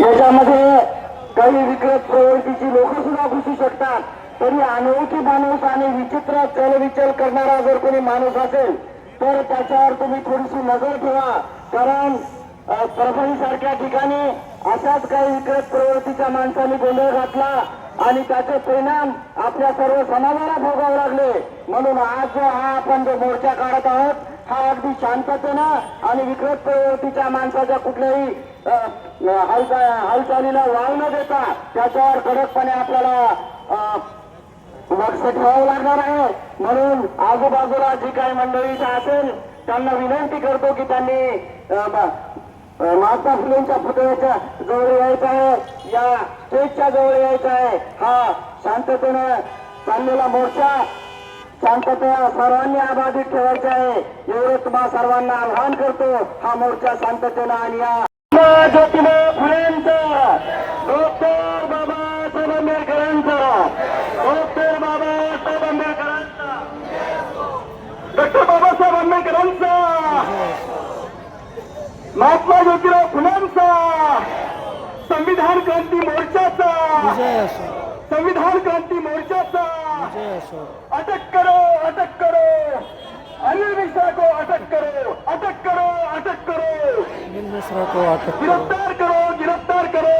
याच्यामध्ये काही विकृत प्रवृत्तीची लोक सुद्धा घुसू शकतात. तरी अनोळखी माणूस आणि विचित्र चलविचल करणारा जर कोणी माणूस असेल तर त्याच्यावर तुम्ही थोडीशी नजर ठेवा. कारण परभणी सारख्या ठिकाणी अशाच काही विकृत प्रवृत्तीच्या माणसांनी गोंधळ घातला आणि त्याचे परिणाम आपल्या सर्व समाजाला भोगावे लागले. म्हणून आज जो आपण जो मोर्चा काढत आहोत हा अगदी शांततेनं आणि विकृत प्रवृत्तीच्या माणसाच्या कुठल्याही हालचालीला वाव न देता त्याच्यावर कडकपणे आपल्याला लक्ष ठेवावं लागणार आहे. म्हणून आजूबाजूला जी काही मंडळी इथं असेल त्यांना विनंती करतो की त्यांनी महात्मा फुलेंच्या पुतळ्याच्या जवळ यायचं आहे, या स्टेजच्या जवळ यायचं आहे. हा शांततेनं चाललेला मोर्चा शांतता सर्वांनी अबाधित ठेवायचा आहे एवढं तुम्हा सर्वांना आवाहन करतो. हा मोर्चा शांततेनं आणि या ज्योतिबा फुलेंचा, डॉक्टर बाबासाहेब आंबेडकरांचा, डॉक्टर बाबासाहेब आंबेडकरांचा, डॉक्टर बाबासाहेब आंबेडकरांचा, महात्मा ज्योतिराव फुलेंचा, संविधान क्रांती मोर्चाचा, संविधान क्रांती मोर्चाचा अटक करो, अटक करो, अनिल मिश्रा को अटक करो, अटक करो, अटक करो, अनिल मिश्रा को अटक गिरफ्तार करो, गिरफ्तार करो,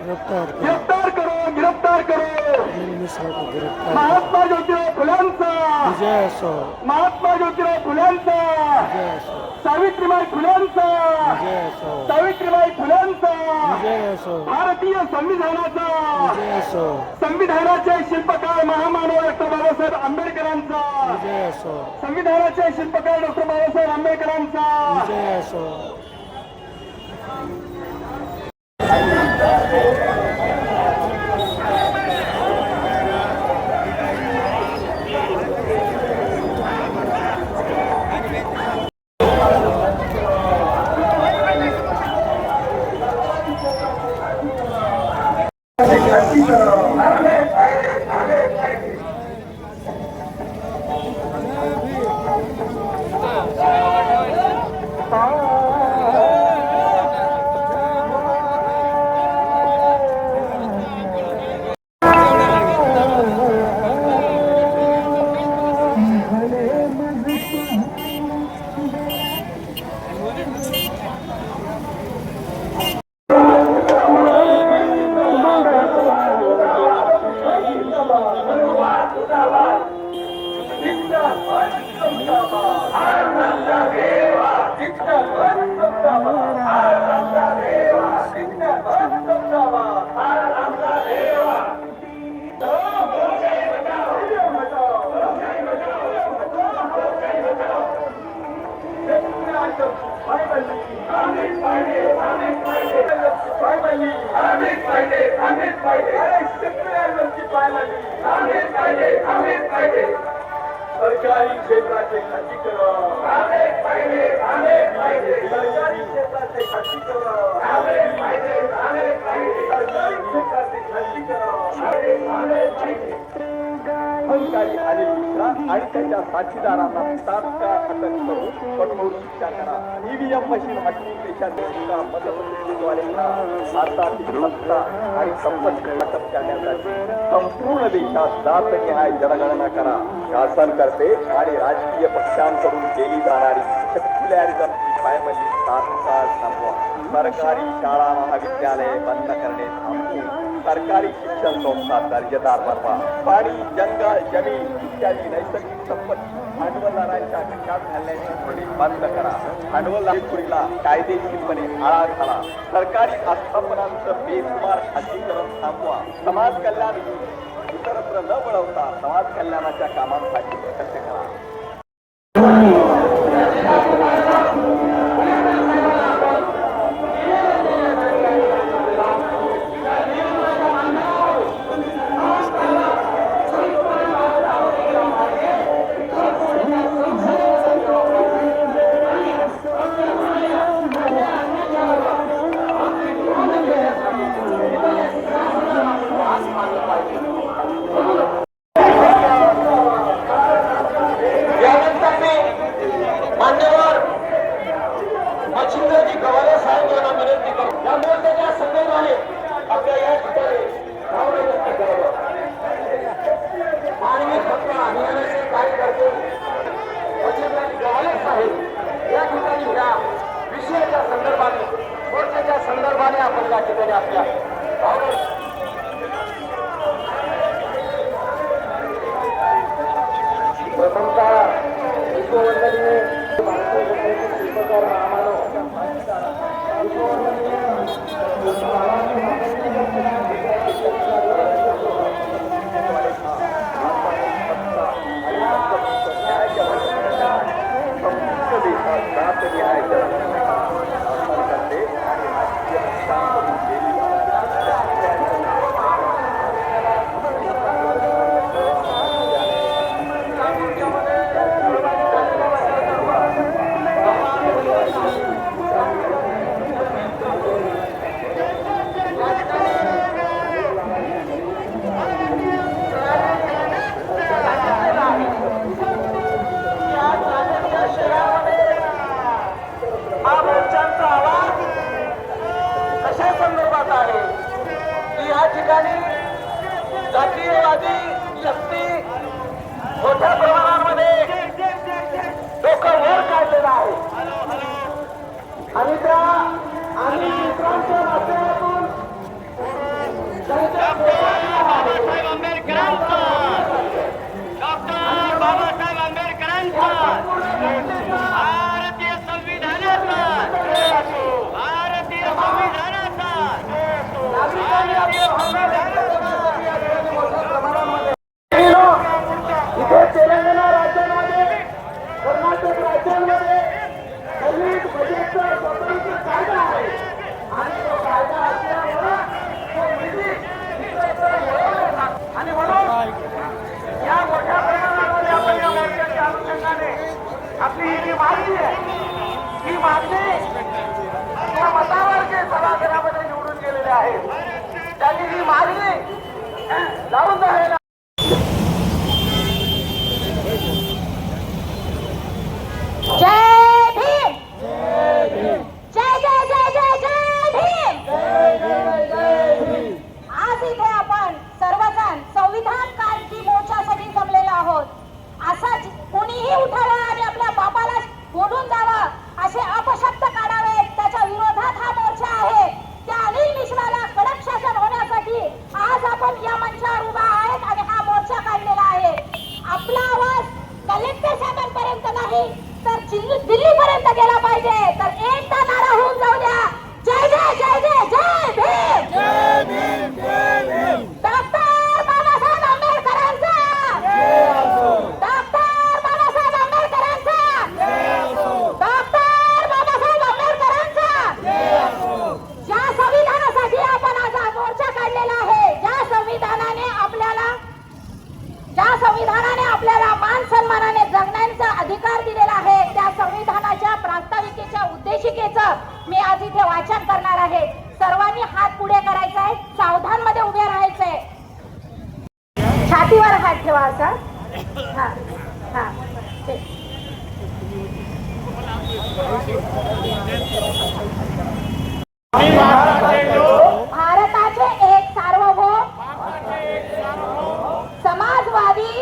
गिरफ्तार करो, गिरफ्तार करो, अनिल मिश्रा को गिरफ्तार. महात्मा ज्योतिराव फुलेंचा, विजय असो, महात्मा ज्योतिराव फुलेंचा, विजय असो, सावित्रीबाई फुलेंचा, विजय असो, सावित्रीबाई फुलेंचा, विजय असो, भारतीय संविधानाचा, विजय असो, संविधानाचे शिल्पकार महामानव डॉक्टर बाबासाहेब आंबेडकरांचा, विजय असो, संविधानाचे शिल्पकार डॉक्टर बाबासाहेब आंबेडकरांचा, विजय असो. सरकारी क्षेत्राचे खासगीकरण, सरकारी क्षेत्राचे खासगीकरण, सरकारी क्षेत्राचे खासगीकरण, अधिकारी अनिल मिश्रा आणि त्याच्या साथीदारांना तात्काळ अटक करून कठोर शिक्षा करा. ईव्हीएम मशीन हटवून देशाच्या मतपत्रिकेद्वारे भारतातील सत्ता आणि संपत्ती वाटप करण्यासाठी संपूर्ण देशात जातनिहाय जनगणना करा. शासनकर्ते आणि राजकीय पक्षांकडून केली जाणारी सेक्युलॅरिझमची पायमल्ली तात्काळ थांबवा. सरकारी शाळा महाविद्यालये बंद करणे थांबवून सरकारी शिक्षण संस्था दर्जेदार बनवा. पाणी, जंगल, जमीन इत्यादी नैसर्गिक संपत्ती भांडवलदारांच्या खिशात घालण्याची धोरणे बंद करा. भांडवलदारीला कायदेशीरपणे आळा घाला. सरकारी आस्थापनांचं बेसुमार खाजगीकरण थांबवा. समाज कल्याण इतरत्र न वळवता समाज कल्याणाच्या कामांसाठी खर्च करा. राष्ट्रवादी शक्ती मोठ्या प्रमाणामध्ये डोकं वर काढलेलं आहे आणि त्या आणि मित्रांच्या माध्यमातून बाबासाहेब आंबेडकरांचा डॉक्टर बाबासाहेब आंबेडकरांचा भारतीय संविधानाचा भारतीय संविधानाचा इथे तेलंगणा राज्यांमध्ये कर्नाटक राज्यांमध्ये दलित बजेटचा स्वतंत्र कायदा आहे आणि तो कायदा असल्यामुळे तो निधी इतरत्र वळवला आणि म्हणून या मोठ्या प्रमाणामध्ये आपण या मोर्चाच्या अनुषंगाने आपली ही जी मागणी आहे ही मागणी त्या मतावर जे सभागृहामध्ये निवडून गेलेले आहेत त्यांनी ही मागणी लावून धरायला जय भीम जय जय जय जय जय भीम आज इथे आपण सर्वजण संविधान क्रांती मोर्चासाठी जमलेलो आहोत. असाच कोणीही उठावं आणि आपल्या बापाला बोलून जावं असे अपशब्द काढावेत त्याच्या विरोधात हा मोर्चा आहे. त्या अनिल मिश्राला कडक शासन होण्यासाठी आज आपण या मंचावर उभा आहेत आणि हा मोर्चा काढलेला आहे. आपला आवाज कलेक्टर साहेबांपर्यंत नाही तर दिल्लीपर्यंत गेला पाहिजे. तर एकदा नारा होऊन जाऊ द्या. जय जय जय जय जय भीम जय भीम जय भीम. डॉक्टर बाबासाहेब आंबेडकरांचा डॉक्टर बाबासाहेब आंबेडकरांचा डॉक्टर बाबासाहेब आंबेडकरांचा ज्या संविधानासाठी आपण आज हा मोर्चा काढलेला आहे, ज्या संविधानाने आपल्याला मान सन्मानाने जगण्याचा अधिकार दिलेला आहे, त्या संविधानाच्या प्रास्ताविकेच्या उद्देशिकेचं मी आज इथे वाचन करणार आहे. सर्वांनी हात पुढे करायचा आहे, सावधान मध्ये उभे राहायचंय. छातीवर हात ठेवा असा. हा हा ते. भारताचे एक सार्वभौम समाजवादी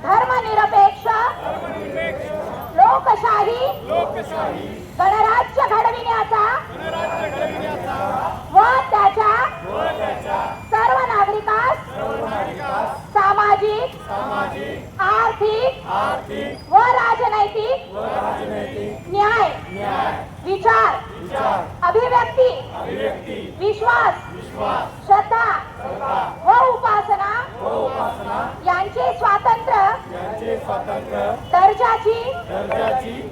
धर्मनिरपेक्ष लोकशाही गणराज्य घडविण्याचा व त्याच्या सर्व नागरिकास सामाजिक आर्थिक व राजनैतिक न्याय विचार अभिव्यक्ती विश्वास श्रद्धा व उपासना यांचे स्वातंत्र्य दर्जाची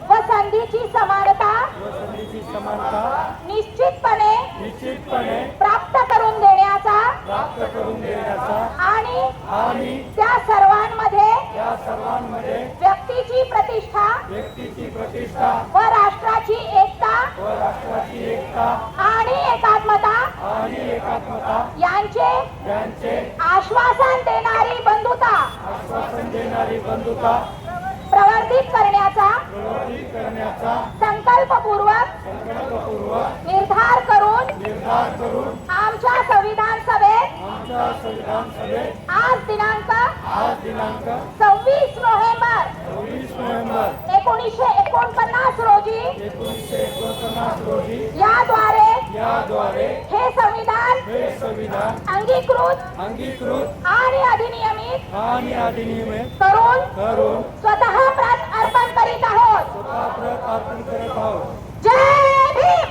व संधीची समानता निश्चितपणे प्राप्त करून देण्याचा आणि त्या सर्वांमध्ये व्यक्तीची प्रतिष्ठा व राष्ट्राची एकता आणि एकात्मता यांचे आश्वासन देणारी बंधुता प्रवर्धित करण्याचा संकल्पपूर्वक निर्धार करून आमच्या संविधान सभेत आज दिनांक 26 नोव्हेंबर 1949 रोजी याद्वारे हे संविधान अंगीकृत आणि अधिनियमित करून स्वतः प्राण अर्पण करीत आहोत. जय भीम.